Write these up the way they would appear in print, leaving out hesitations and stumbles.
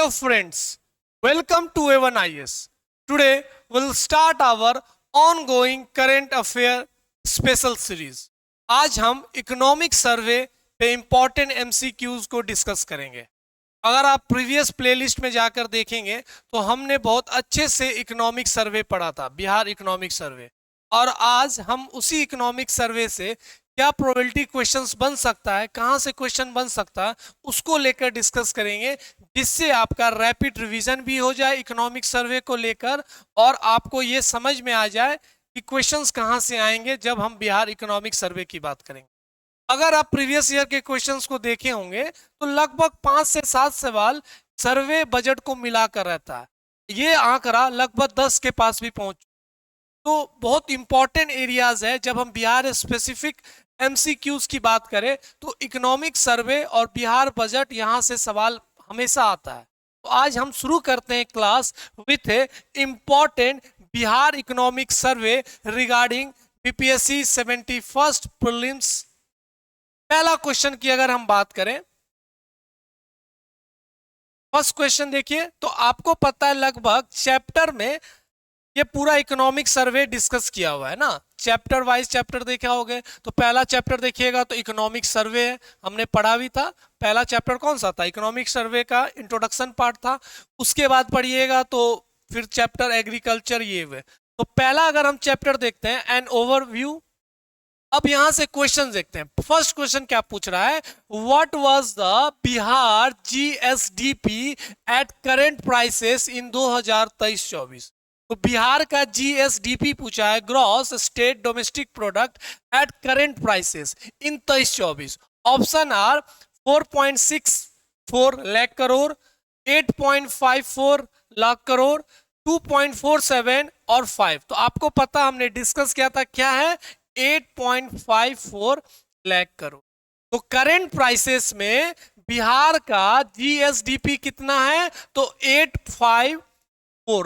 Hello friends, welcome to A1IS. Today we'll start our ongoing current affair special series. आज हम economic survey पे important MCQs को discuss करेंगे। अगर आप प्रीवियस प्लेलिस्ट में जाकर देखेंगे तो हमने बहुत अच्छे से इकोनॉमिक सर्वे पढ़ा था, बिहार इकोनॉमिक सर्वे, और आज हम उसी इकोनॉमिक सर्वे से क्या प्रोबेबिलिटी क्वेश्चंस बन सकता है, कहां से क्वेश्चन बन सकता है, उसको लेकर डिस्कस करेंगे, जिससे आपका रैपिड रिवीजन भी हो जाए इकोनॉमिक सर्वे को लेकर और आपको ये समझ में आ जाए कि क्वेश्चंस कहां से आएंगे जब हम बिहार इकोनॉमिक सर्वे की बात करेंगे। अगर आप प्रीवियस ईयर के क्वेश्चंस को देखे होंगे तो लगभग 5 से 7 सवाल सर्वे बजट को मिलाकर रहता है। ये आंकड़ा लगभग 10 के पास भी पहुंच, तो बहुत इंपॉर्टेंट एरियाज है। जब हम बिहार स्पेसिफिक MCQs की बात करें तो इकोनॉमिक सर्वे और बिहार बजट यहां से सवाल हमेशा आता है। तो आज हम शुरू करते हैं class with A important Bihar economic survey regarding BPSC 71st prelims. पहला क्वेश्चन की अगर हम बात करें, फर्स्ट क्वेश्चन देखिए, तो आपको पता है लगभग चैप्टर में ये पूरा इकोनॉमिक सर्वे डिस्कस किया हुआ है ना, चैप्टर वाइज चैप्टर देखा होगे। तो पहला चैप्टर देखिएगा तो इकोनॉमिक सर्वे है, हमने पढ़ा भी था। पहला चैप्टर कौन सा था? इकोनॉमिक सर्वे का इंट्रोडक्शन पार्ट था। उसके बाद पढ़िएगा तो फिर चैप्टर एग्रीकल्चर ये हुए। तो पहला अगर हम चैप्टर देखते हैं एन ओवरव्यू। अब यहां से क्वेश्चन देखते हैं। फर्स्ट क्वेश्चन क्या पूछ रहा है? What was the Bihar GSDP at current prices in 2023-24। तो बिहार का GSDP पूछा है, gross state domestic product at current prices in 23-24। Option are 4.64 lakh crore, 8.54 lakh crore, 2.47 और 5। तो आपको पता हमने डिस्कस किया था क्या है, 8.54 लाख करोड़। तो करेंट प्राइसेस में बिहार का GSDP कितना है? तो 854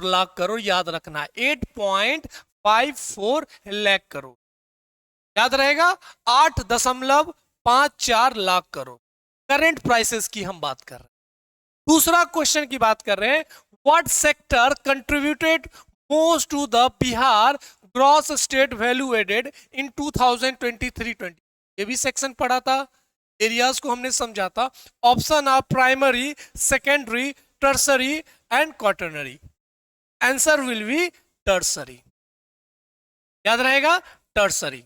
लाख करोड़, याद रखना है 8.54 लाख करोड़, याद रहेगा 8.54 लाख करोड़ करेंट प्राइसेस की हम बात कर रहे हैं। दूसरा क्वेश्चन की बात कर रहे हैं, what sector contributed most to the Bihar gross state value added in 2023-24। ये भी सेक्शन पढ़ा था, एरियाज को हमने समझा था। Option are primary, secondary, tertiary and quaternary. Answer will be tertiary, याद रहेगा टर्सरी।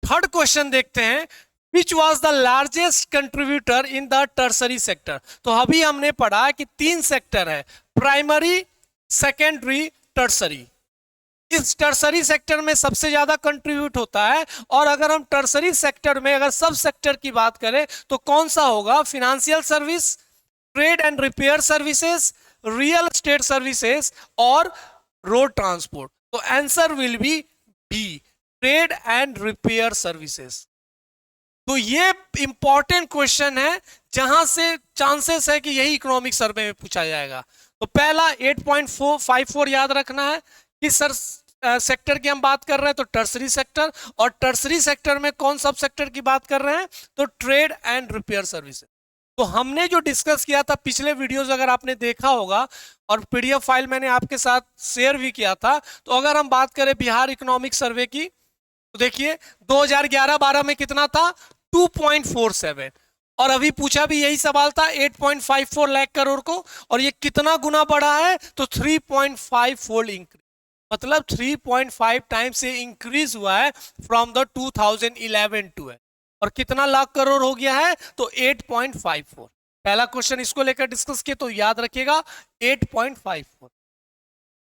थर्ड क्वेश्चन देखते हैं, which was the largest contributor in the tertiary sector. तो अभी हमने पढ़ा कि 3 सेक्टर है, प्राइमरी, सेकेंडरी, टर्सरी। इस टर्सरी सेक्टर में सबसे ज्यादा कंट्रीब्यूट होता है। और अगर हम टर्सरी सेक्टर में अगर सब सेक्टर की बात करें तो कौन सा होगा? Financial service, trade and repair services, real estate services और रोड ट्रांसपोर्ट। तो answer will be B, trade and repair services. तो ये इंपॉर्टेंट क्वेश्चन है जहां से चांसेस है कि यही इकोनॉमिक सर्वे में पूछा जाएगा। तो पहला 8.54 याद रखना है। किस सेक्टर की हम बात कर रहे हैं? तो टर्सरी सेक्टर। और टर्सरी सेक्टर में कौन सब सेक्टर की बात कर रहे हैं? तो ट्रेड एंड रिपेयर सर्विसेज। तो हमने जो डिस्कस किया था पिछले वीडियोस अगर आपने देखा होगा, और PDF फाइल मैंने आपके साथ शेयर भी किया था। तो अगर हम बात करें बिहार इकोनॉमिक सर्वे की तो देखिए 2011-12 में कितना था? 2.47। और अभी पूछा भी यही सवाल था 8.54 लाख करोड़ को, और ये कितना गुना बढ़ा है? तो 3.5 फोल्ड इंक्रीज, मतलब 3.5 टाइम से इंक्रीज हुआ है फ्रॉम द 2011 टू है। और कितना लाख करोड़ हो गया है? तो 8.54। पहला क्वेश्चन इसको लेकर डिस्कस किए तो याद रखिएगा 8.54।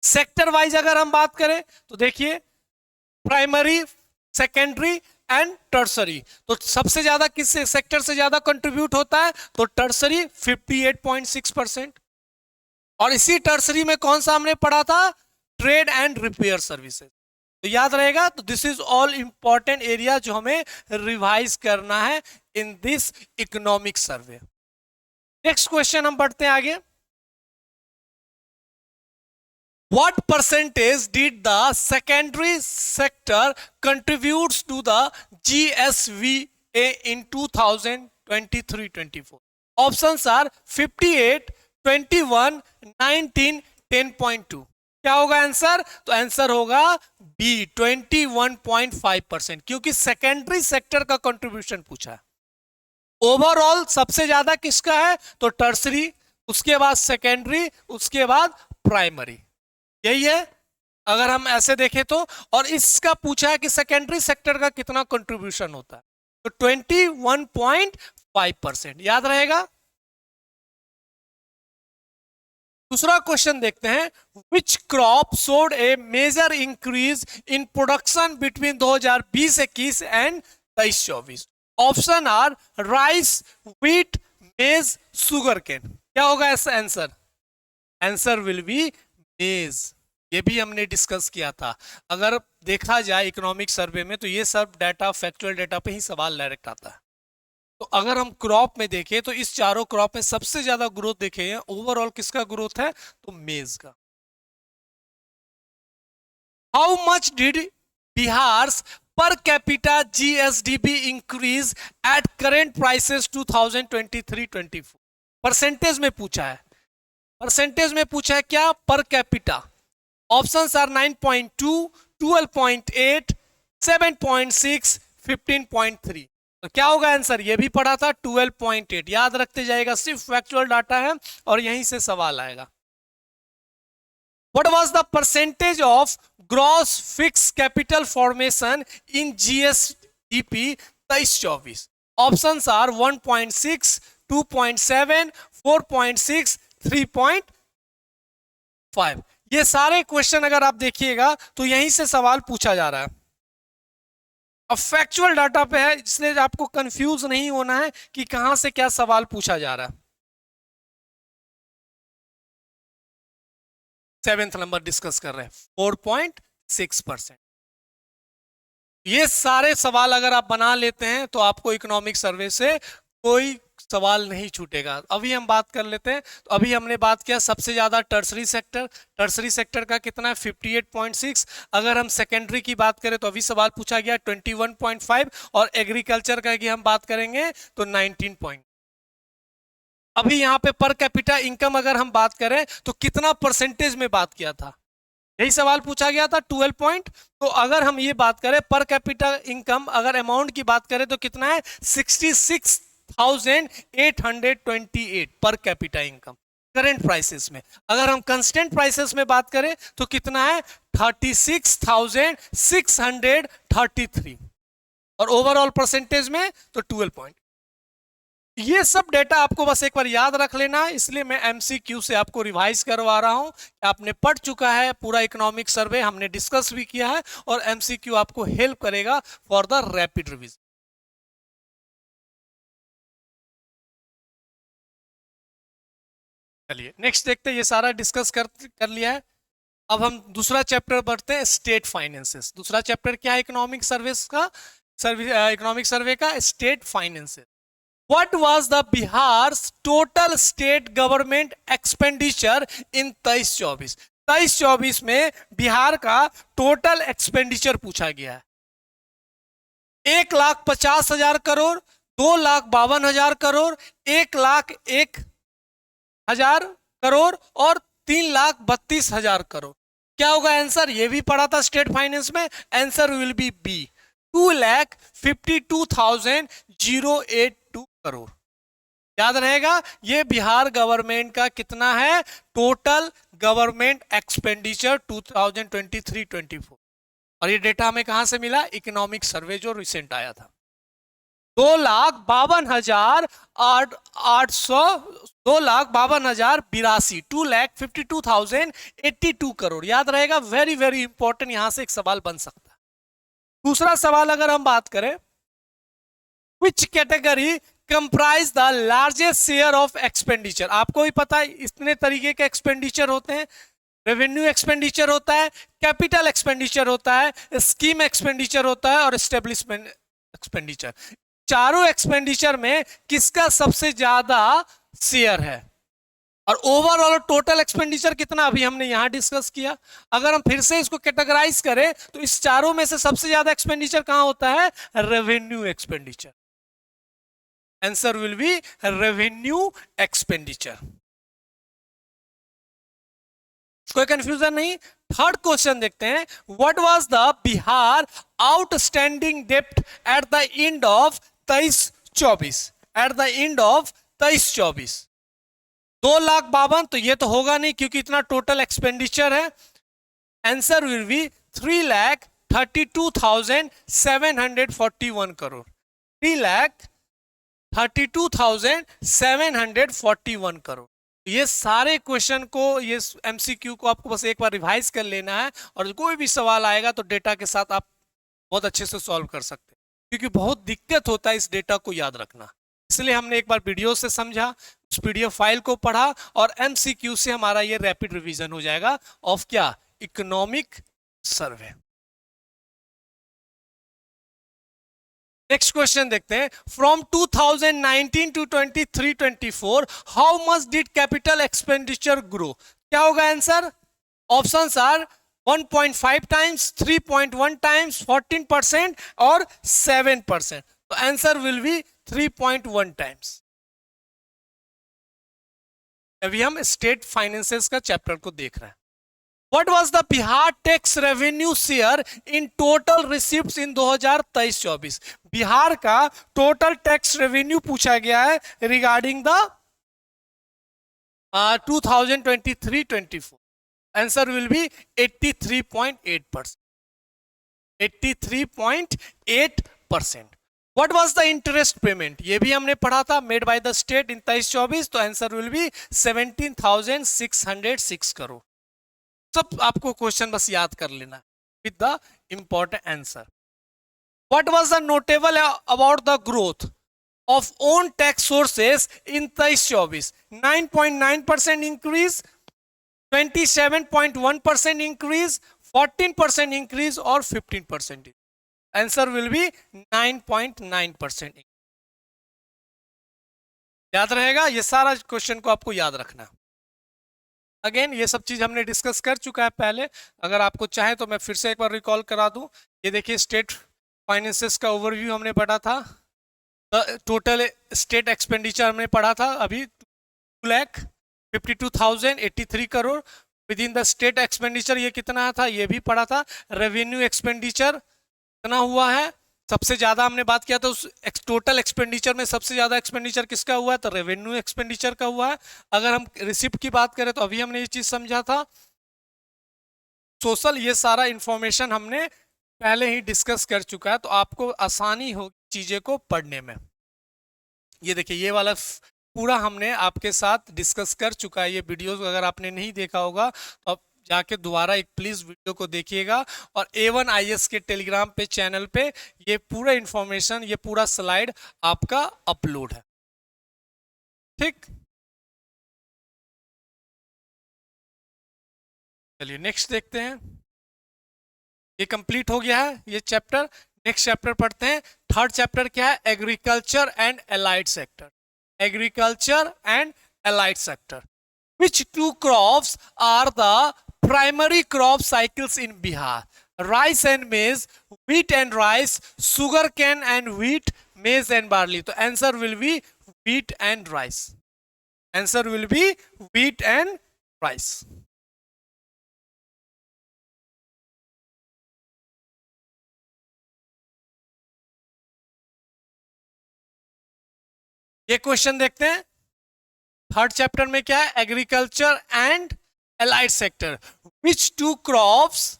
सेक्टर वाइज अगर हम बात करें तो देखिए प्राइमरी, सेकेंडरी एंड टर्सरी। तो सबसे ज्यादा किस सेक्टर से ज्यादा कंट्रीब्यूट होता है? तो टर्सरी 58.6%। और इसी टर्सरी में कौन सा हमने पढ़ा था? Trade and repair services. तो याद रहेगा। तो this is all important area जो हमें रिवाइज करना है in this economic survey. Next question हम बढ़ते हैं आगे। What percentage did the secondary sector contributes to the GSVA in 2023-24? Options are 58, 21, 19, 10.2। क्या होगा आंसर? तो आंसर होगा बी 21.5%, क्योंकि सेकेंडरी सेक्टर का कंट्रीब्यूशन पूछा है। ओवरऑल सबसे ज्यादा किसका है? तो टर्सरी, उसके बाद सेकेंडरी, उसके बाद प्राइमरी, यही है अगर हम ऐसे देखें तो। और इसका पूछा है कि सेकेंडरी सेक्टर का कितना कंट्रीब्यूशन होता है, तो 21.5%, याद रहेगा। दूसरा क्वेश्चन देखते हैं, which crop showed a major increase in production between 2020-21 and 23-24? Option are rice, wheat, maize, sugar cane. क्या होगा ऐसा आंसर? आंसर विल बी मेज। ये भी हमने डिस्कस किया था। अगर देखा जाए इकोनॉमिक सर्वे में तो ये सब डाटा फैक्चुअल डाटा पे ही सवाल डायरेक्ट आता है। तो अगर हम क्रॉप में देखें तो इस चारों क्रॉप में सबसे ज्यादा ग्रोथ देखे हैं, ओवरऑल किसका ग्रोथ है? तो मेज का। How much did Bihar's per capita GSDP increase at current prices 2023-24? Percentage में पूछा है, परसेंटेज में पूछा है क्या? Per capita. Options are 9.2, 12.8, 7.6, 15.3। तो क्या होगा आंसर? ये भी पढ़ा था 12.8, याद रखते जाएगा, सिर्फ फैक्चुअल डाटा है और यहीं से सवाल आएगा। What was the percentage of gross fixed capital formation in GSDP 23-24? Options are 1.6, 2.7, 4.6, 3.5। ये सारे क्वेश्चन अगर आप देखिएगा तो यहीं से सवाल पूछा जा रहा है। अब फैक्चुअल डाटा पे है, इसलिए आपको कंफ्यूज नहीं होना है कि कहां से क्या सवाल पूछा जा रहा है। 7th नंबर डिस्कस कर रहे हैं, 4.6%। ये सारे सवाल अगर आप बना लेते हैं तो आपको इकोनॉमिक सर्वे से कोई सवाल नहीं छूटेगा। अभी हम बात कर लेते हैं। तो अभी हमने बात किया सबसे ज्यादा टर्सरी सेक्टर, टर्सरी सेक्टर का कितना है? 58.6। अगर हम सेकेंडरी की बात करें तो अभी सवाल पूछा गया 21.5, और एग्रीकल्चर का की हम बात करेंगे तो 19 अभी यहाँ पे पर कैपिटा इनकम अगर हम बात करें तो कितना परसेंटेज में बात किया था? यही सवाल पूछा गया था 12 पॉइंट। तो अगर हम ये बात करें पर कैपिटा इनकम, अगर अमाउंट की बात करें तो कितना है? 66,828 per capita income current prices में। अगर हम कंस्टेंट प्राइसेस में बात करें तो कितना है? 36,633, और ओवरऑल परसेंटेज में तो 12 पॉइंट। ये सब डेटा आपको बस एक बार याद रख लेना है, इसलिए मैं एमसीक्यू से आपको रिवाइज करवा रहा हूं। आपने पढ़ चुका है पूरा इकोनॉमिक सर्वे, हमने डिस्कस भी किया है, और एमसीक्यू आपको हेल्प करेगा फॉर द रैपिड रिवीजन। चलिए नेक्स्ट देखते हैं, ये सारा डिस्कस कर लिया है। अब हम दूसरा चैप्टर बढ़ते हैं, स्टेट फाइनेंसेस। दूसरा चैप्टर क्या है इकोनॉमिक सर्विस का? इकोनॉमिक सर्वे का state finances. What was the Bihar's total state government expenditure in 23-24? 23-24 में बिहार का टोटल एक्सपेंडिचर पूछा गया है। 1,50,000 करोड़, 2,52,000 करोड़, 1,01,000 करोड़ और 3,32,000 करोड़। क्या होगा आंसर? ये भी पढ़ा था स्टेट फाइनेंस में। Answer will be B 2,52,082 crore. याद रहेगा, ये बिहार गवर्नमेंट का कितना है? Total government expenditure 2023-24। और ये डेटा हमें कहां से मिला? इकोनॉमिक सर्वे जो रिसेंट आया था। 2,52,882, 2,52,082 करोड़। याद रहेगा, वेरी वेरी इंपॉर्टेंट, यहां से एक सवाल बन सकता है। दूसरा सवाल अगर हम बात करें, which category comprise the largest share of expenditure? आपको भी पता है इतने तरीके के एक्सपेंडिचर होते हैं। रेवेन्यू एक्सपेंडिचर होता है, कैपिटल एक्सपेंडिचर होता है, स्कीम एक्सपेंडिचर होता है और एस्टेब्लिशमेंट एक्सपेंडिचर। चारों एक्सपेंडिचर में किसका सबसे ज्यादा शेयर है? और ओवरऑल टोटल एक्सपेंडिचर कितना, अभी हमने यहां डिस्कस किया। अगर हम फिर से इसको कैटेगराइज करें तो इस चारों में से सबसे ज्यादा एक्सपेंडिचर कहां होता है? Revenue expenditure. Answer will be revenue expenditure. कोई कंफ्यूजन नहीं। थर्ड क्वेश्चन देखते हैं, what was the Bihar outstanding डेप्ट at the end of 23-24? At the end of 23-24 2,52,000, तो ये तो होगा नहीं क्योंकि इतना टोटल एक्सपेंडिचर है। Answer will be 3,32,741 crore. 3,32,741 crore. ये सारे क्वेश्चन को, ये एमसीक्यू को आपको बस एक बार रिवाइज कर लेना है और कोई भी सवाल आएगा तो डेटा के साथ आप बहुत अच्छे से सॉल्व कर सकते हैं, क्योंकि बहुत दिक्कत होता है इस डेटा को याद रखना। इसलिए हमने एक बार वीडियो से समझा, उस पीडीएफ फाइल को पढ़ा और एमसीक्यू से हमारा ये रैपिड रिवीजन हो जाएगा ऑफ क्या, इकोनॉमिक सर्वे। नेक्स्ट क्वेश्चन देखते हैं, from 2019 to 23-24 how much did capital expenditure grow? क्या होगा answer? Options are 1.5 times, 3.1 times, 14% और 7%। तो आंसर विल बी 3.1 टाइम्स। अभी हम स्टेट फाइनेंसेस का चैप्टर को देख रहे हैं। What was the Bihar tax revenue share in total receipts in 2023-24? Bihar का टोटल टैक्स रेवेन्यू पूछा गया है regarding the 2023-24। Answer will B 83.8%। 83.8%। What was the interest payment? ये भी हमने पढ़ा था, made by the state in 23-24। तो आंसर विल बी 17,606 करोड़। सब आपको क्वेश्चन बस याद कर लेना with the important answer. What was the notable about the growth of own tax sources in 23-24? 9.9% increase, 27.1% increase, 14% increase और 15%। Answer will B 9.9%। याद रहेगा, ये सारा क्वेश्चन को आपको याद रखना। अगेन ये सब चीज हमने डिस्कस कर चुका है पहले, अगर आपको चाहे तो मैं फिर से एक बार रिकॉल करा दूं। ये देखिए स्टेट फाइनेंसेस का ओवरव्यू हमने पढ़ा था, टोटल स्टेट एक्सपेंडिचर हमने पढ़ा था अभी 2,52,083 crore. With in the state expenditure ये कितना था ये भी पढ़ा था। रेवेन्यू एक्सपेंडिचर कितना हुआ है, सबसे ज्यादा हमने बात किया था उस टोटल एक्सपेंडिचर में सबसे ज्यादा एक्सपेंडिचर किसका हुआ है, तो रेवेन्यू एक्सपेंडिचर का हुआ है। अगर हम रिसिप्ट की बात करें तो अभी हमने ये चीज समझा था। सोशल, ये सारा इंफॉर्मेशन हमने पहले ही डिस्कस कर चुका है, तो आपको आसानी हो चीजें को पढ़ने में। ये देखिए ये वाला पूरा हमने आपके साथ डिस्कस कर चुका है। ये वीडियोस अगर आपने नहीं देखा होगा तो आप जाके दोबारा एक प्लीज वीडियो को देखिएगा। और A1 IAS के टेलीग्राम पे चैनल पे ये पूरा इंफॉर्मेशन, ये पूरा स्लाइड आपका अपलोड है। ठीक, चलिए नेक्स्ट देखते हैं। ये कंप्लीट हो गया है ये चैप्टर। नेक्स्ट चैप्टर पढ़ते हैं। थर्ड चैप्टर क्या है, agriculture and allied sector. Agriculture and allied sector. Which two crops are the primary crop cycles in Bihar? Rice and maize, wheat and rice, sugar cane and wheat, maize and barley. तो answer will be wheat and rice. Answer will be wheat and rice. ये क्वेश्चन देखते हैं। Third chapter में क्या है, agriculture and allied sector. Which two crops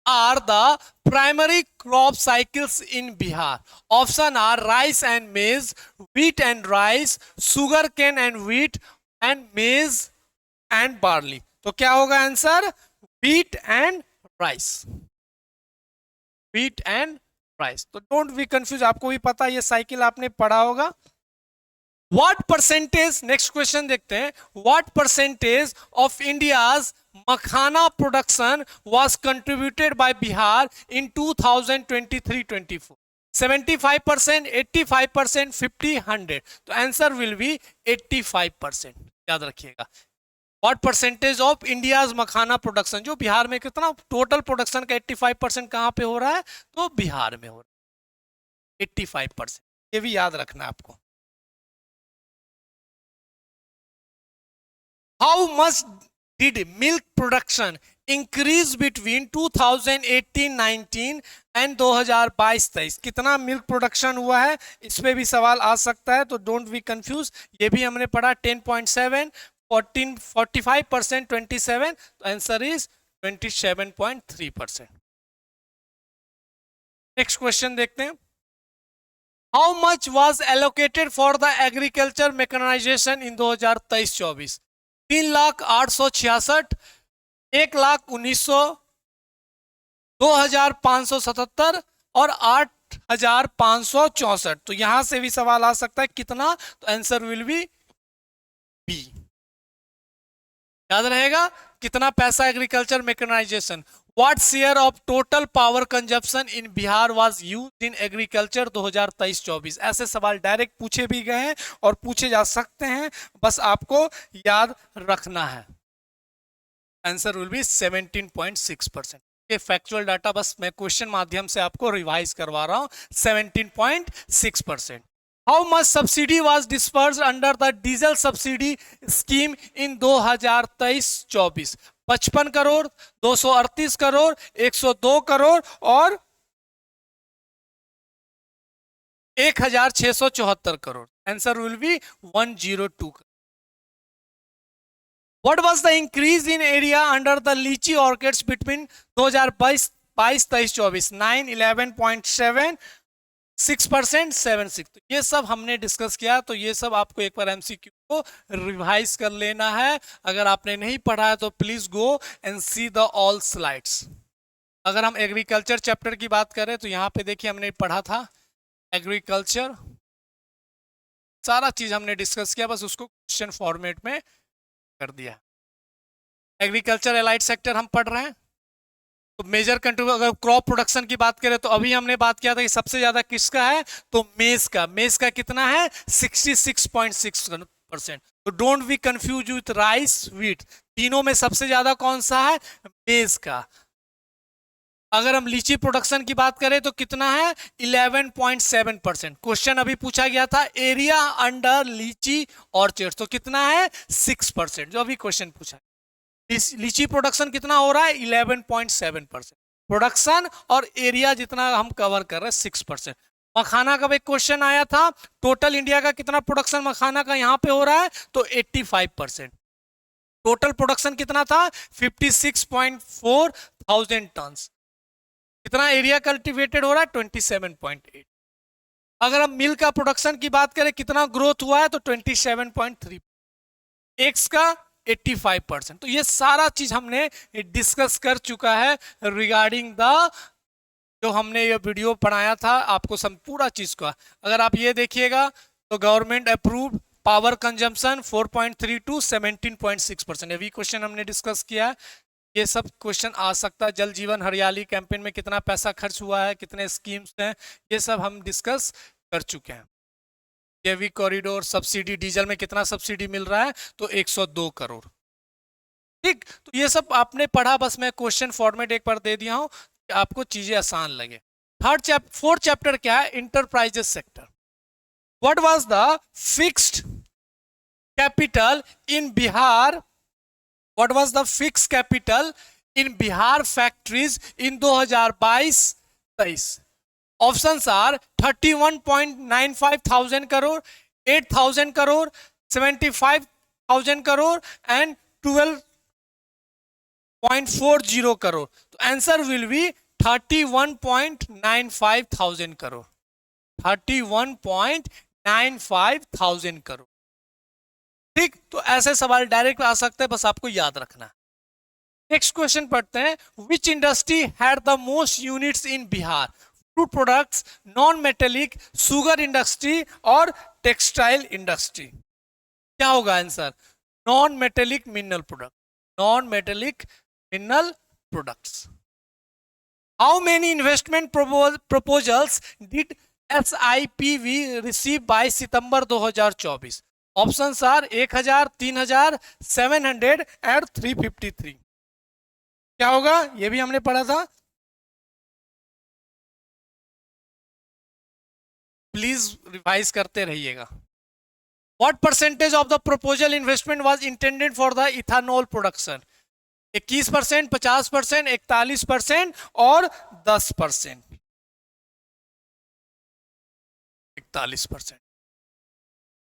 are the primary crop cycles in Bihar? Option are rice and maize, wheat and rice, sugar cane and wheat and maize and barley. तो क्या होगा answer, wheat and rice. Wheat and rice. तो don't be confuse, आपको भी पता ये cycle आपने पढ़ा होगा। What percentage, नेक्स्ट क्वेश्चन देखते हैं, what percentage of India's makhana production was contributed by Bihar in 2023-24? 75%, 85%, 50, 100? तो आंसर विल बी 85%। याद रखिएगा। What percentage of India's makhana production, जो बिहार में कितना टोटल प्रोडक्शन का 85% कहां पे हो रहा है, तो बिहार में हो रहा है 85%। ये भी याद रखना आपको। How much did milk production increase between 2018-19 and 2022-23? कितना मिल्क प्रोडक्शन हुआ है, इस पे भी सवाल आ सकता है, तो डोंट बी कंफ्यूज। ये भी हमने पढ़ा 10.7, 14, 45%, 27, तो आंसर इज 27.3%। नेक्स्ट क्वेश्चन देखते हैं। How much was allocated for the agriculture mechanisation इन 2023-24? 3,866, 1,19,000, 2,577 और 8,564। तो यहां से भी सवाल आ सकता है कितना, तो आंसर विल बी बी। याद रहेगा कितना पैसा agriculture mechanisation. What share of total power consumption in Bihar was used in agriculture 2023-24? ऐसे सवाल डायरेक्ट पूछे भी गए हैं और पूछे जा सकते हैं, बस आपको याद रखना है। Answer will B 17.6%। ये फैक्चुअल डाटा बस मैं क्वेश्चन माध्यम से आपको रिवाइज करवा रहा हूं। 17.6%। How much subsidy was dispersed under the diesel subsidy scheme in 2023-24? 55 crore, 238 crore, 102 crore और 1,674 crore. Answer will B 102 crore. What was the increase in area under the lychee orchards between 2022-23-24? 9, 11.7, 6%, 7.6। तो ये सब हमने डिस्कस किया, तो ये सब आपको एक बार एमसीक्यू को रिवाइज कर लेना है। अगर आपने नहीं पढ़ा है तो please go and see the all slides. अगर हम एग्रीकल्चर चैप्टर की बात करें तो यहाँ पे देखिए हमने पढ़ा था एग्रीकल्चर, सारा चीज हमने डिस्कस किया, बस उसको क्वेश्चन फॉर्मेट में कर दिया। एग्रीकल्चर एलाइड सेक्टर हम पढ़ रहे हैं, तो मेजर कंट्री अगर क्रॉप प्रोडक्शन की बात करें तो अभी हमने बात किया था कि सबसे ज्यादा किसका है, तो मेज का। मेज का कितना है, 66.6%। तो don't be confuse with rice, wheat, तीनों में सबसे ज्यादा कौन सा है, मेज का। अगर हम लीची प्रोडक्शन की बात करें तो कितना है, 11.7%। क्वेश्चन अभी पूछा गया था एरिया अंडर लीची ऑर्चर्ड, तो कितना है 6%, जो अभी क्वेश्चन पूछा। लीची प्रोडक्शन कितना हो रहा है, 11.7%। प्रोडक्शन और एरिया जितना हम कवर कर रहे हैं 6%। मखाना का भी क्वेश्चन आया था, टोटल इंडिया का कितना प्रोडक्शन मखाना का यहाँ पे हो रहा है, तो 85%। टोटल प्रोडक्शन कितना था, 56.4 थाउजेंड टन। कितना एरिया कल्टीवेटेड हो रहा है, 27.8। अगर हम मिल का प्रोडक्शन की बात करें कितना ग्रोथ हुआ है, तो 27.3। एक्स का 85%। तो ये सारा चीज हमने डिस्कस कर चुका है रिगार्डिंग द जो हमने ये वीडियो बनाया था आपको सब पूरा चीज का। अगर आप ये देखिएगा तो गवर्नमेंट अप्रूव्ड पावर कंजम्पशन 4.32, 17.6%। ये भी क्वेश्चन हमने डिस्कस किया है। ये सब क्वेश्चन आ सकता है। जल जीवन हरियाली कैंपेन में कितना पैसा खर्च हुआ है, कितने स्कीम्स हैं, ये सब हम डिस्कस कर चुके हैं। जैविक कॉरिडोर सब्सिडी, डीजल में कितना सब्सिडी मिल रहा है, तो 102 करोड़। ठीक, तो ये सब आपने पढ़ा, बस मैं क्वेश्चन फॉर्मेट एक बार दे दिया हूं कि आपको चीजें आसान लगे। फोर्थ चैप्टर क्या है, enterprises sector. What was the fixed capital in Bihar, what was the fixed capital in Bihar factories in 2022-23? Options are 31.95 thousand crore, 8,000 crore, 75,000 crore and 12.40 crore. तो answer will be 31.95 thousand crore. 31.95 thousand crore. ठीक, तो ऐसे सवाल डायरेक्ट आ सकते हैं, बस आपको याद रखना। नेक्स्ट क्वेश्चन पढ़ते हैं। Which industry had the most units in Bihar? Fruit products, non metallic, sugar industry और टेक्सटाइल इंडस्ट्री। क्या होगा answer, non metallic mineral product, non metallic mineral products. How many investment proposals did SIPV receive by September 2024? Options are 1,000, 3,000, 700 and 353। क्या होगा, ये भी हमने पढ़ा था। प्लीज रिवाइज करते रहिएगा। What percentage of the proposal investment was intended for the ethanol production? 21%, 50%, 41% और 10%. 41%.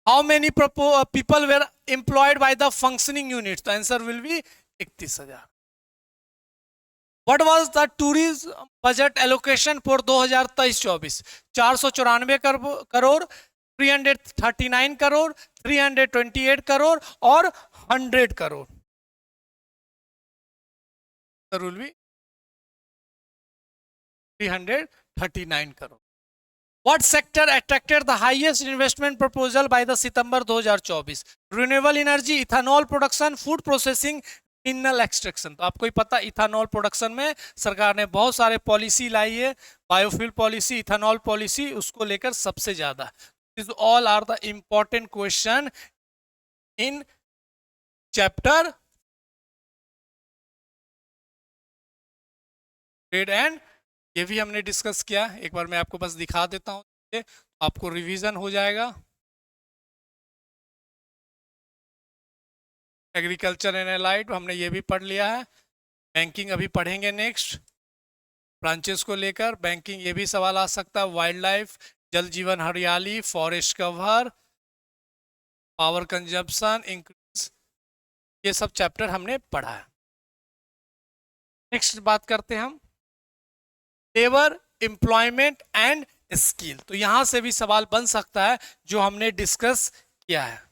How many people were employed by the functioning units? The answer will be 31,000. What was the tourism budget allocation for 2023-24? 494 crore, 339 crore, 328 crore और 100 crore. The will be 339 crore. What sector attracted the highest investment proposal by the September 2024? Renewable energy, ethanol production, food processing, mineral extraction. तो आपको ही पता ethanol production में सरकार ने बहुत सारे policy लाई है, बायोफ्यूल पॉलिसी, इथानॉल पॉलिसी, उसको लेकर सबसे ज्यादा. This all are the important question in chapter trade and. ये भी हमने डिस्कस किया. एक बार मैं आपको बस दिखा देता हूँ, आपको रिवीजन हो जाएगा. एग्रीकल्चर एंड एलाइड हमने ये भी पढ़ लिया है. बैंकिंग अभी पढ़ेंगे नेक्स्ट, ब्रांचेस को लेकर. बैंकिंग ये भी सवाल आ सकता है. वाइल्ड लाइफ, जल जीवन हरियाली, forest cover, power consumption increase, ये सब चैप्टर हमने पढ़ा है. नेक्स्ट बात करते हैं हम लेबर एम्प्लॉयमेंट एंड स्किल. तो यहां से भी सवाल बन सकता है जो हमने डिस्कस किया है.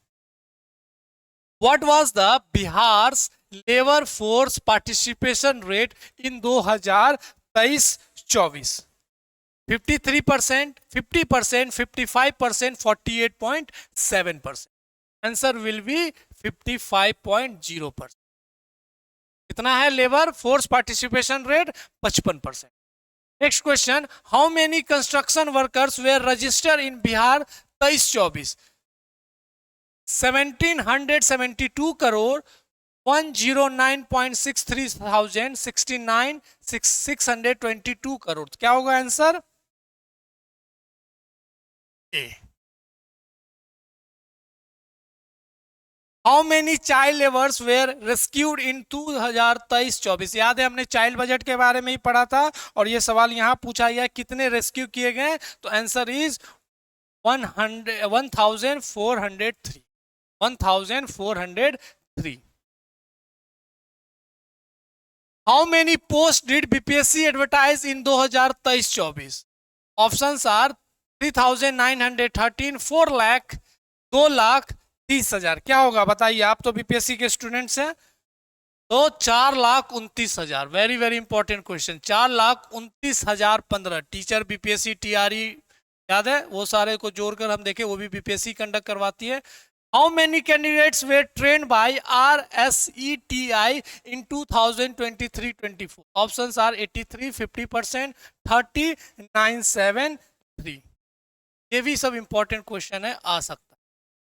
What was the Bihar's labor force participation rate in 2023-24? 53%, 50%, 55%, 48.7%. Answer will be 55.0%. कितना है labour force participation rate? 55%. Next question, how many construction workers were registered in Bihar 23-24? 1772 crore, 109.63 thousand, 69,622 crore. क्या होगा answer? A. How many child labours were rescued in 2023-24? याद है हमने child budget के बारे में ही पढ़ा था और ये सवाल यहां पूछा गया कितने रेस्क्यू किए गए. तो answer is 1403. 1403. How many posts did BPSC advertise in 2023-24? Options are 3,913, 4 lakh, 2,30,000. क्या होगा बताइए, आप तो बीपीएससी के स्टूडेंट्स हैं. तो 4,29,000. Very very important question. 4,29,015. Teacher BPSC TRE याद है, वो सारे को जोड़कर हम देखें, वो भी बीपीएससी कंडक्ट करवाती है. How many candidates were trained by RSETI in 2023-24? Options are 83, 50%, 30, 973. ये भी सब इंपॉर्टेंट क्वेश्चन है, आ सकता है,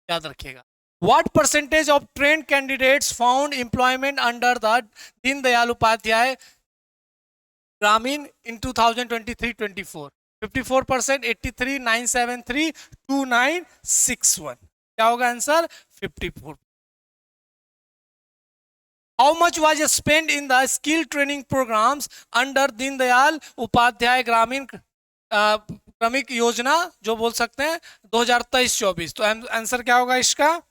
याद रखिएगा. What percentage of trained candidates found employment under the Deen Dayal Upadhyay Gramin in 2023-24? 54%, 83, 973, 2961. क्या होगा answer? 54. How much was spent in the skill training programs under Deen Dayal Upadhyay Gramin क्रमिक योजना, जो बोल सकते हैं 2023-24? तो आंसर क्या होगा इसका?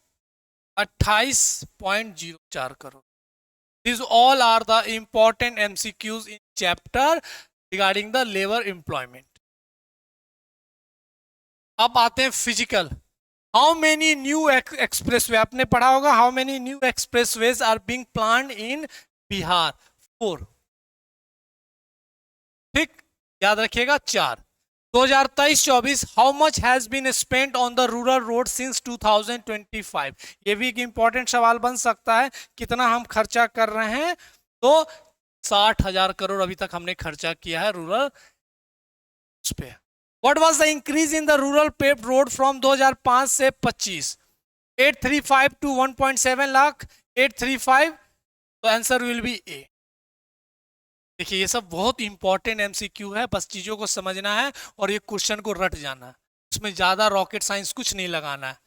28.04 crore. These all are the important MCQs in chapter regarding the labor employment. अब आते हैं physical. How many new expressway, आपने पढ़ा होगा how many new expressways are being planned in Bihar? 4. ठीक, याद रखिएगा 4. 2023-24 how much has been spent on the rural road since 2025? ये भी एक इंपॉर्टेंट सवाल बन सकता है, कितना हम खर्चा कर रहे हैं. तो 60,000 करोड़ अभी तक हमने खर्चा किया है रूरल पे. What was the increase in the rural paved road from 2005 से 25? 835 to 1.7 लाख, 835. तो आंसर विल बी ए. देखिए ये सब बहुत इंपॉर्टेंट एमसीक्यू है, बस चीजों को समझना है और ये क्वेश्चन को रट जाना है. इसमें ज्यादा रॉकेट साइंस कुछ नहीं लगाना है,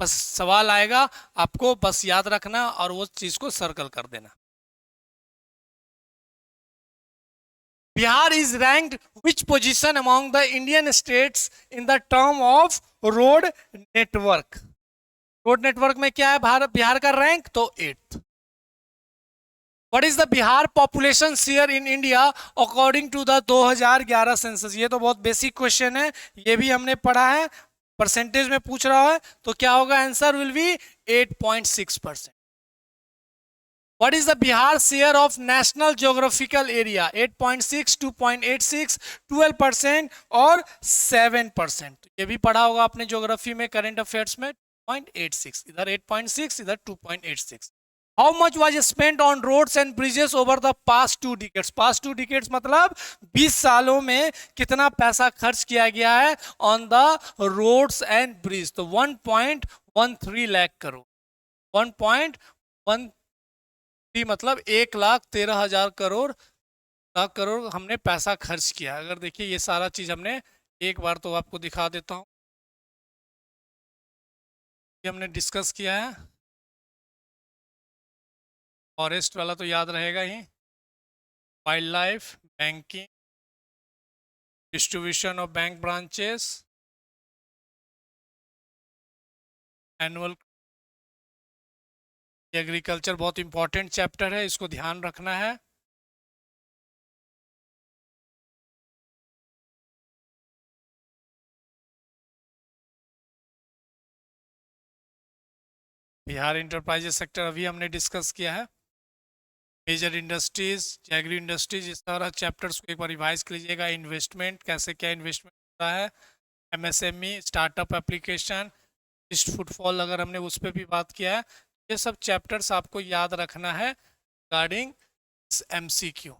बस सवाल आएगा, आपको बस याद रखना और वो चीज को सर्कल कर देना। Bihar is ranked which position among the Indian states in the term of road network? Road network में क्या है भारत बिहार का रैंक? तो 8th। What is the Bihar population share in India according to the 2011 census? ये तो बहुत बेसिक क्वेश्चन है, ये भी हमने पढ़ा है, परसेंटेज में पूछ रहा है, तो क्या होगा? Answer will B 8.6%। What is the Bihar share of national geographical area? 8.6, 2.86, 12% और 7%। ये भी पढ़ा होगा आपने ज्योग्राफी में, करंट अफेयर्स में। 0.86, इधर 8.6, इधर 2.86। How much was spent on roads and bridges over the past 2 decades? Past 2 decades मतलब 20 सालों में कितना पैसा खर्च किया गया है on the roads and bridges? तो 1.13 लाख करोड़। 1.13 मतलब 1,13,000 करोड़, लाख करोड़ हमने पैसा खर्च किया। अगर देखिए ये सारा चीज हमने एक बार तो आपको दिखा देता हूं, ये हमने डिस्कस किया है। फॉरेस्ट वाला तो याद रहेगा ही, wild life, banking, distribution of bank branches, annual. Agriculture बहुत इंपॉर्टेंट चैप्टर है, इसको ध्यान रखना है। बिहार इंटरप्राइजेस सेक्टर अभी हमने डिस्कस किया है। मेजर इंडस्ट्रीज, एग्री इंडस्ट्रीज, इस सारा चैप्टर्स को एक बार रिवाइज कर लीजिएगा। इन्वेस्टमेंट, कैसे क्या इन्वेस्टमेंट होता है, एमएसएमई, स्टार्टअप एप्लीकेशन, फुटफॉल, अगर हमने उस पर भी बात किया है। ये सब चैप्टर्स आपको याद रखना है रिगार्डिंग एमसीक्यू।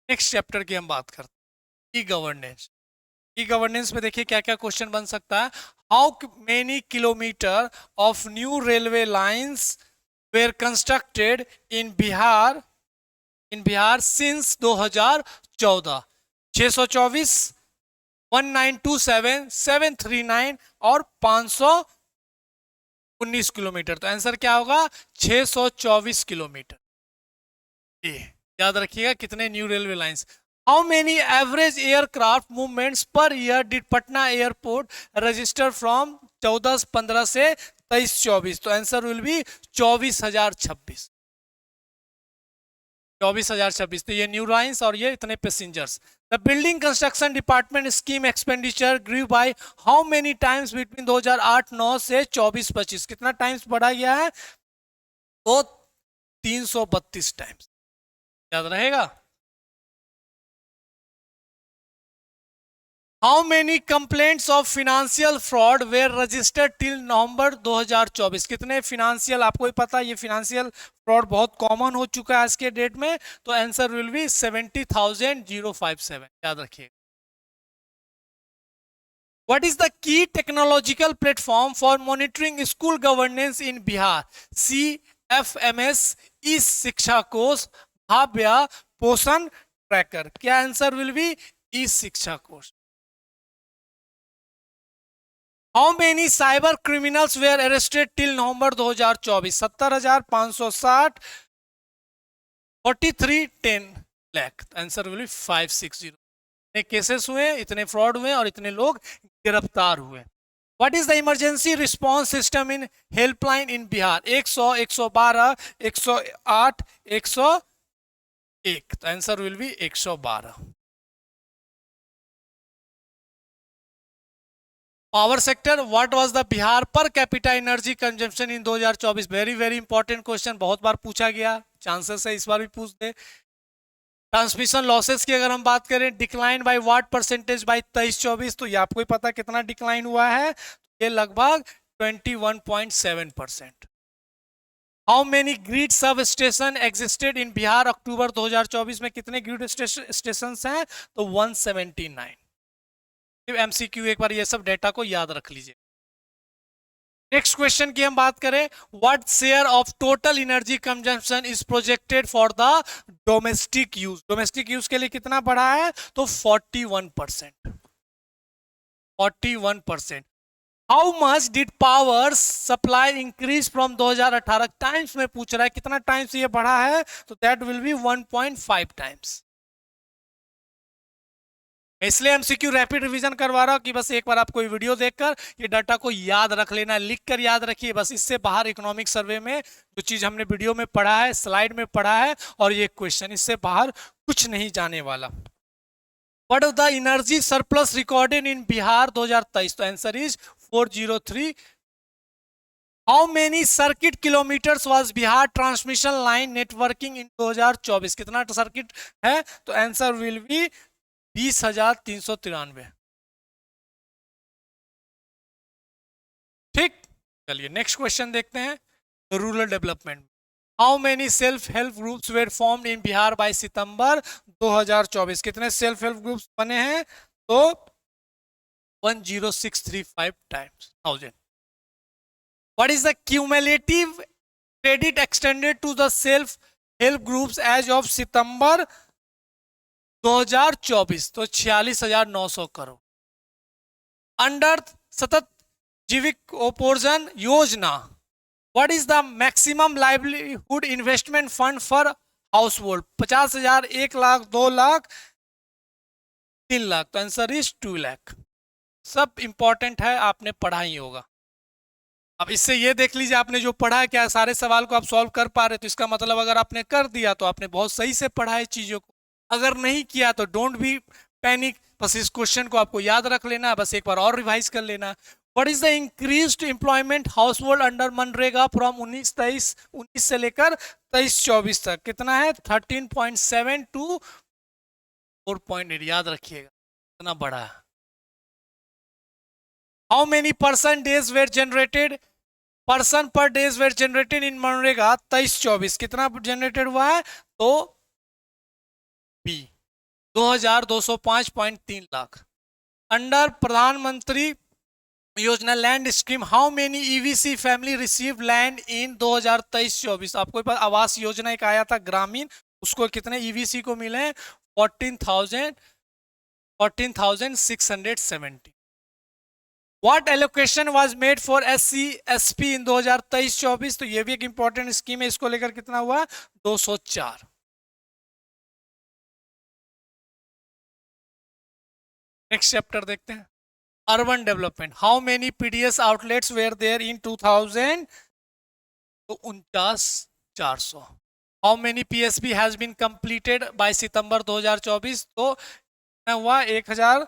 नेक्स्ट चैप्टर की हम बात करते हैं, ई गवर्नेंस। ई गवर्नेंस में देखिए क्या क्या क्वेश्चन बन सकता है। How many kilometre of new railway lines were constructed in Bihar since 2014? 624, 1927, 739 और 519 किलोमीटर। तो आंसर क्या होगा? 624 किलोमीटर। ये याद रखिएगा कितने new railway lines. How many average aircraft movements per year did Patna airport register from 14-15 से 23-24? तो आंसर विल बी 24,026। 24,026। तो ये न्यू लाइंस और ये इतने passengers. The building construction department scheme expenditure grew by how many times between 2008-9 से 24-25? कितना times बढ़ा गया है? तो 332 टाइम्स। याद रहेगा। How many complaints of financial fraud were registered till November 2024? कितने फिनेंशियल, आपको ही पता है ये फिनेंशियल फ्रॉड बहुत कॉमन हो चुका है आज के डेट में। तो आंसर विल बी 70,057। याद रखिए। What is the key technological platform for monitoring school governance in Bihar? CFMS, ई शिक्षा कोष, भाव्या, पोषण ट्रैकर। क्या answer will B? E Shiksha Kosh. How many cyber criminals were arrested till November 2024? 70,560, 4310 lakh. Answer will be 560। इतने cases हुए, इतने fraud हुए और इतने लोग गिरफ्तार हुए। What is the emergency response system in helpline in Bihar? 100, 112, 108, 101। तो answer will be 112। Power sector, what was the Bihar per capita energy consumption in 2024? Very very important question, बहुत बार पूछा गया, चांसेस है इस बार भी पूछ दे। ट्रांसमिशन लॉसेस की अगर हम बात करें, decline by what percentage by 23-24? तो ये आपको ही पता कितना डिक्लाइन हुआ है, ये लगभग 21.7%। How many grid sub station existed in Bihar October 2024 में? कितने ग्रिड स्टेशन हैं? तो 179। एमसीक्यू, एक बार ये सब डेटा को याद रख लीजिए। नेक्स्ट क्वेश्चन की हम बात करें, what share of total energy consumption is projected for the domestic use? Domestic use के लिए कितना बढ़ा है? तो 41%। 41%। How much did power supply increase from 2018 times में पूछ रहा है, कितना टाइम्स ये बढ़ा है, तो दैट विल बी 1.5 टाइम्स। इसलिए एमसीक्यू रैपिड रिवीजन करवा रहा हूं कि बस एक बार आपको वीडियो देखकर ये डाटा को याद रख लेना, लिख कर याद रखिए बस। इससे बाहर इकोनॉमिक सर्वे में जो चीज हमने वीडियो में पढ़ा है, स्लाइड में पढ़ा है, और ये क्वेश्चन, इससे बाहर कुछ नहीं जाने वाला। What is the energy surplus recorded in Bihar 2023? तो answer is 403। How many circuit kilometres was Bihar transmission line networking in 2024? कितना सर्किट है? तो आंसर विल बी 20,393। ठीक, चलिए नेक्स्ट क्वेश्चन देखते हैं। Rural development, how many self help groups were formed in Bihar by September 2024? कितने self help groups बने हैं? तो 10635 times 1000। What is the cumulative credit extended to the self help groups as of September 2024? तो 46,900 crore. Under Satat Jeevikoparjan Yojana, what is the maximum livelihood investment fund for household? 50,000, 1 lakh, 2 lakh, 3 lakh? तो answer is 2 lakh. सब important है, आपने पढ़ा ही होगा। अब इससे ये देख लीजिए आपने जो पढ़ा है क्या सारे सवाल को आप सॉल्व कर पा रहे, तो इसका मतलब अगर आपने कर दिया तो आपने बहुत सही से पढ़ा है चीजों को। अगर नहीं किया तो डोंट बी पैनिक, बस इस क्वेश्चन को आपको याद रख लेना, बस एक बार और रिवाइज कर लेना। What is the increased employment house hold under MNREGA from 19 से लेकर 23-24 तक? कितना है? 13.7 टू 4.8। याद रखिएगा इतना बड़ा है। How many person days were generated, person per days were generated in मनरेगा 23-24? कितना जनरेटेड हुआ है? तो बी 2205.3 लाख। अंडर प्रधानमंत्री योजना land scheme, how many EVC family receive land in 2023-24? आपको आवास योजना एक आया था ग्रामीण, उसको कितने ईवीसी को मिले? 14,670। What allocation was made for SC SP इन 2023-24? तो ये भी एक इंपॉर्टेंट स्कीम है, इसको लेकर कितना हुआ? 204। नेक्स्ट चैप्टर देखते हैं, urban development, how many PDS outlets were there in 2000? तो 49,400। हाउ मेनी PSB has been completed by September 2024? तो हुआ 1,000।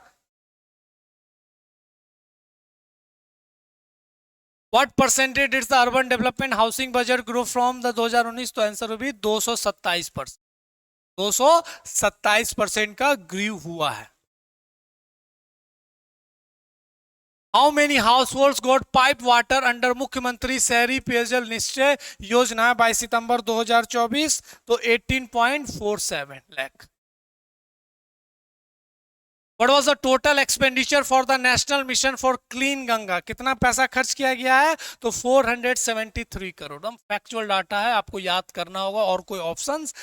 What percentage is the urban development housing budget grow from the 2019? तो आंसर होगी 227%। 227% का ग्रीव हुआ है। How many house hold got pipe water under मुख्यमंत्री शहरी पेयजल निश्चय योजना बाय सितंबर 2024? तो 18.47 lakh. What was the total expenditure for the national mission for clean Ganga? कितना पैसा खर्च किया गया है? तो 473 करोड़। हम फैक्चुअल डाटा है, आपको याद करना होगा, और कोई ऑप्शंस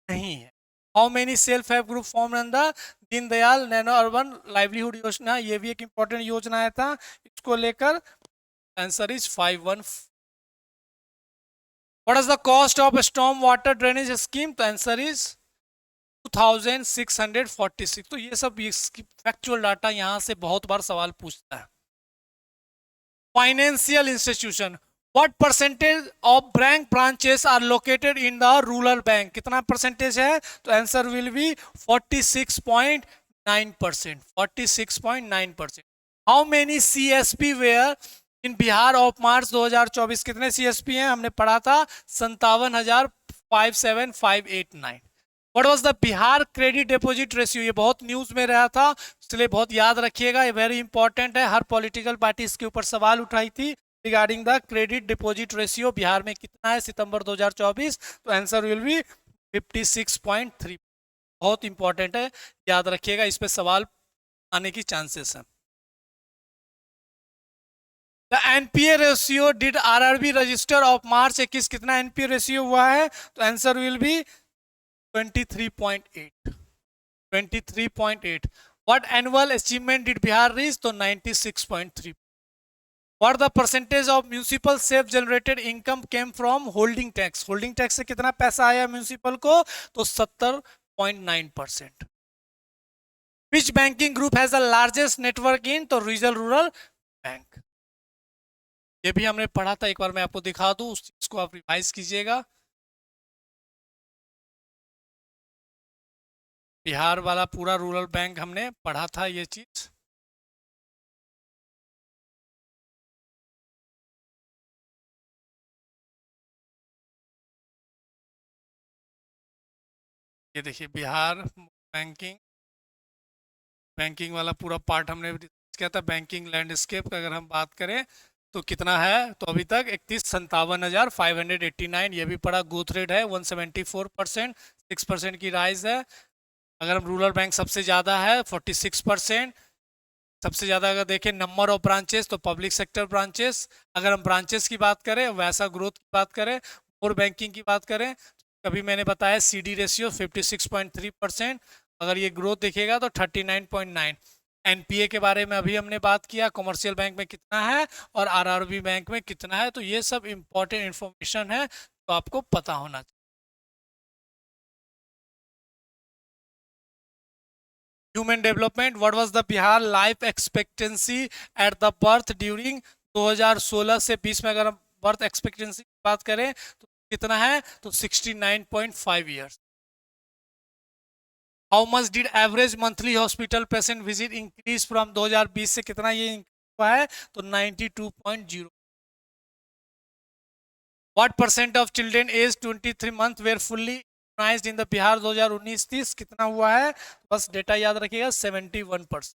नहीं है। How many self help group form in the Deendayal nano urban livelihood योजना? ये भी एक इंपॉर्टेंट योजना है था, इसको लेकर answer is 51। What is the cost of storm water drainage scheme? तो आंसर इज 2646। तो ये सब फैक्चुअल डाटा यहां से बहुत बार सवाल पूछता है। Financial institution, what percentage of bank branches are located in the rural bank? कितना परसेंटेज है? तो answer will be 46.9%। 46.9%। How many CSP were in Bihar of March 2024? कितने CSP हैं? हमने पढ़ा था 57,57589। What was the Bihar credit deposit ratio? ये बहुत न्यूज में रहा था, इसलिए बहुत याद रखिएगा, ये वेरी इंपॉर्टेंट है। हर पॉलिटिकल पार्टी इसके ऊपर सवाल उठाई थी regarding the credit deposit ratio. Bihar में कितना है सितंबर 2024? तो आंसर विल बी 56.3। बहुत इंपॉर्टेंट है, याद रखिएगा, इस पे सवाल आने की चांसेस है। The NPA ratio did RRB register of March 21? कितना NPA रेशियो हुआ है? तो answer will B 23.8। 23.8। What annual achievement did Bihar reach? तो 96.3। What the percentage of municipal self generated income came from holding tax? Holding tax से कितना पैसा आया municipal को? तो 70.9%. Which banking group has the largest network in? तो regional rural bank. ये भी हमने पढ़ा था, एक बार मैं आपको दिखा दूं, उस चीज को आप रिवाइज कीजिएगा. बिहार वाला पूरा रूरल बैंक हमने पढ़ा था ये चीज. ये देखिए बिहार बैंकिंग, बैंकिंग वाला पूरा पार्ट हमने किया था. बैंकिंग लैंडस्केप का अगर हम बात करें तो कितना है? तो अभी तक 31,57,589. ये भी पड़ा. ग्रोथ रेट है 174%, 6% की राइज है. अगर हम रूरल बैंक सबसे ज़्यादा है 46%. सबसे ज़्यादा अगर देखें नंबर ऑफ ब्रांचेस तो पब्लिक सेक्टर ब्रांचेस. अगर हम ब्रांचेस की बात करें, वैसा ग्रोथ की बात करें, और बैंकिंग की बात करें, अभी मैंने बताया CD रेशियो 56.3%. अगर ये ग्रोथ देखिएगा तो 39.9. NPA के बारे में अभी हमने बात किया, कमर्शियल बैंक में कितना है और RRB बैंक में कितना है. तो ये सब इंपॉर्टेंट इंफॉर्मेशन है, तो आपको पता होना चाहिए. Human development. What was the Bihar life expectancy at the birth during 2016 से 20 में? अगर हम बर्थ एक्सपेक्टेंसी की बात करें तो कितना है? तो 69.5 years. How much did average monthly hospital patient visit increase from 2020 से कितना ये हुआ है? तो 92.0. What percent of children age 23 month were fully immunized in the Bihar 2019-30? कितना हुआ है? बस डेटा याद रखिएगा, 71%.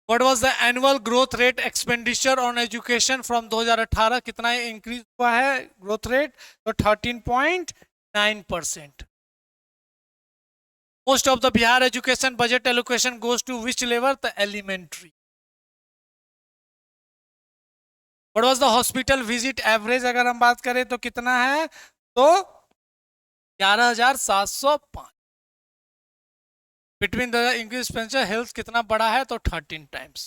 What was the annual growth rate expenditure on education from 2018? कितना इंक्रीज हुआ है ग्रोथ रेट? तो 13.9%. Most of the Bihar education budget allocation goes to which level? The elementary. What was the hospital visit average? अगर हम बात करें तो कितना है? तो 11,705. Between the increase expenditure health कितना बड़ा है? तो 13 times.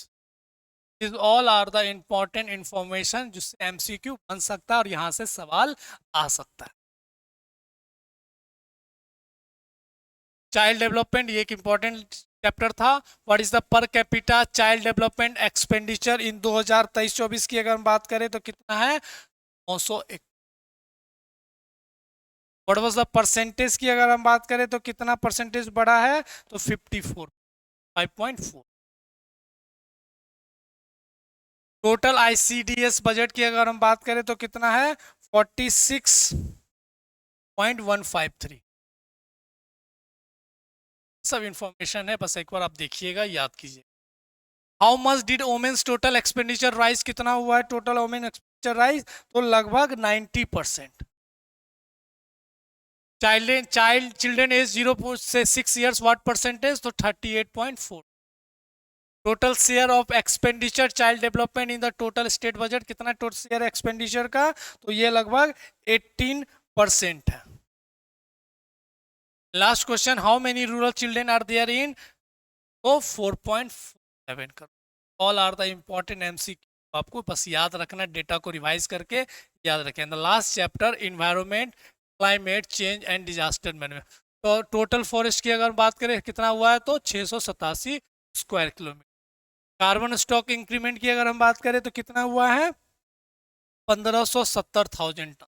These all are the important information जिससे MCQ बन सकता है और यहां से सवाल आ सकता है. चाइल्ड डेवलपमेंट, ये एक इंपॉर्टेंट चैप्टर था. What is the per capita child development expenditure in 2023-24 की अगर हम बात करें तो कितना है? 901. व्हाट वाज द परसेंटेज की अगर हम बात करें तो कितना परसेंटेज बढ़ा है? तो 54, 5.4. टोटल ICDS बजट की अगर हम बात करें तो कितना है? 46.153. सब इंफॉर्मेशन है, बस एक बार आप देखिएगा, याद कीजिए. How much did women's total expenditure rise? कितना हुआ है टोटल वोमेन एक्सपेंडिचर राइज? तो लगभग 90%. चिल्ड्रेन एज 0 से 6 ईयर्स व्हाट परसेंटेज? तो 38.4. Total share of expenditure child development in the total state budget कितना टोटल शेयर एक्सपेंडिचर का? तो ये लगभग 18% है. Last question, how many rural children are there in? तो 4.7 crore. All are the important MCQ. आपको बस याद रखना, डेटा को रिवाइज करके याद रखें. The last chapter environment, climate change and disaster management. तो टोटल फॉरेस्ट की अगर बात करें कितना हुआ है? तो 687 square kilometre. Carbon stock increment की अगर हम बात करें तो कितना हुआ है? 1570,000 ton.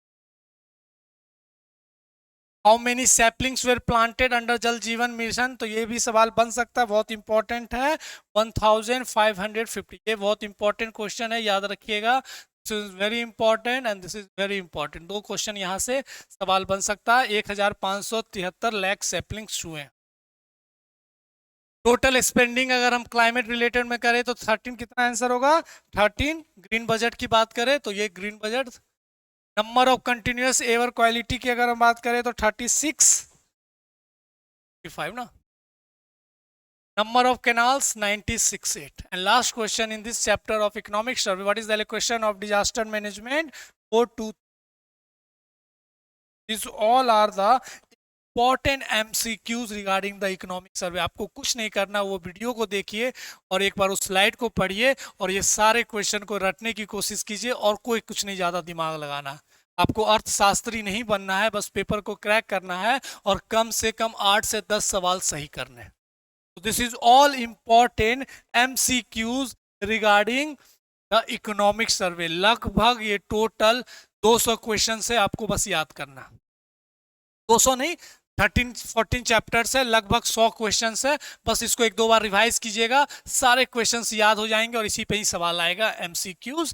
How many saplings were planted under Jal Jeevan mission? तो ये भी सवाल बन सकता है, बहुत इंपॉर्टेंट है. 1550. ये बहुत इंपॉर्टेंट क्वेश्चन है, याद रखिएगा. This is very important and this is very important. 2 question यहाँ से सवाल बन सकता है. 1573 लाख सैपलिंग्स हुए हैं. टोटल स्पेंडिंग अगर हम क्लाइमेट रिलेटेड में करें तो 13 कितना आंसर होगा? 13. ग्रीन बजट की बात करें तो ये green budget. Number of continuous ever quality की अगर हम बात करें तो 36, 5 ना. Number of canals 96.8. And last question in this chapter of economic survey, what is the allocation of disaster management? 4 to. These all are the important MCQs regarding the economic survey. आपको कुछ नहीं करना, वो वीडियो को देखिए और एक बार उस स्लाइड को पढ़िए और ये सारे क्वेश्चन को रटने की कोशिश कीजिए, और कोई कुछ नहीं ज़्यादा दिमाग लगाना। आपको अर्थशास्त्री नहीं बनना है, बस पेपर को क्रैक करना है और कम से कम 8 से 10 सवाल सही करने हैं। तो this is all important MCQs regarding the economic survey. लगभग ये टोटल 200 क्वेश्चन है, आपको बस याद करना। 200 नहीं, 13-14 चैप्टर्स है, लगभग 100 क्वेश्चंस है। बस इसको एक दो बार रिवाइज कीजिएगा, सारे क्वेश्चंस याद हो जाएंगे और इसी पे ही सवाल आएगा एमसीक्यूज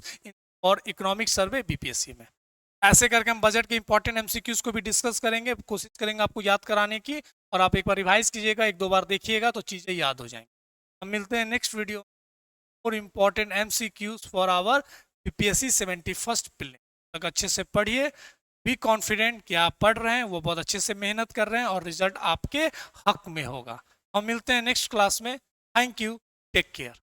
और इकोनॉमिक सर्वे बीपीएससी में। ऐसे करके हम बजट के इंपॉर्टेंट एमसीक्यूज को भी डिस्कस करेंगे, कोशिश करेंगे आपको याद कराने की, और आप एक बार रिवाइज कीजिएगा, एक दो बार देखिएगा तो चीजें याद हो जाएंगी। हम मिलते हैं नेक्स्ट वीडियो और important MCQs for our BPSC 71st prelim तक। अच्छे से पढ़िए, बी कॉन्फिडेंट कि आप पढ़ रहे हैं, वो बहुत अच्छे से मेहनत कर रहे हैं और रिजल्ट आपके हक में होगा। हम मिलते हैं नेक्स्ट क्लास में। Thank you, take care.